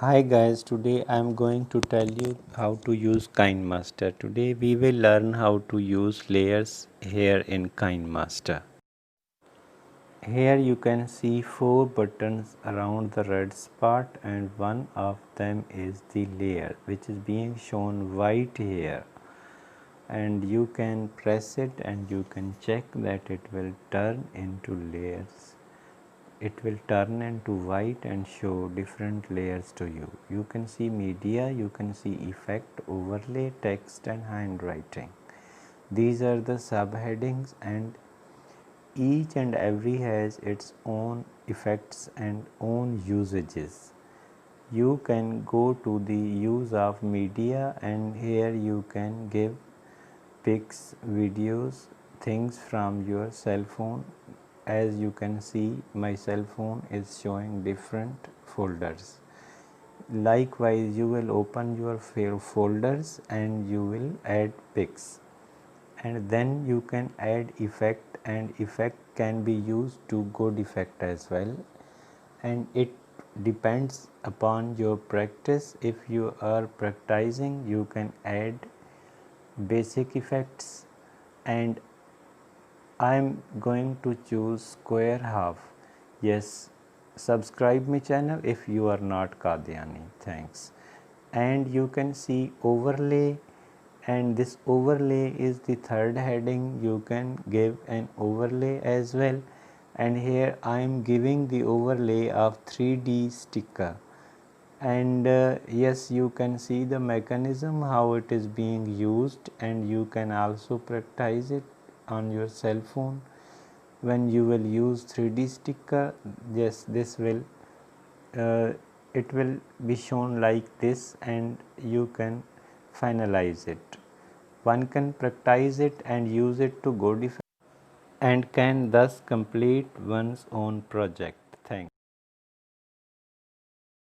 Hi guys, today I am going to tell you how to use KineMaster. Today we will learn how to use layers here in KineMaster. Here you can see 4 buttons around the red spot and one of them is the layer which is being shown white here, and you can press it and you can check that it will turn into layers. It will turn into white and show different layers to you. You can see media, you can see effect, overlay, text and handwriting. These are the subheadings, and each and every has its own effects and own usages. You can go to the use of media, and here you can give pics, videos, things from your cell phone. As you can see, my cell phone is showing different folders. Likewise, you will open your folders and you will add pics, and then you can add effect, and effect can be used to good effect as well, and it depends upon your practice. If you are practicing, you can add basic effects, and I am going to choose square half. Yes, subscribe my channel if you are not Qadiani. Thanks. And you can see overlay, and this overlay is the third heading. You can give an overlay as well, and here I am giving the overlay of 3D sticker. And yes, you can see the mechanism how it is being used, and you can also practice it on your cell phone. When you will use 3D sticker, yes, this will it will be shown like this, and you can finalize it. One can practice it and use it to good effect and can thus complete one's own project.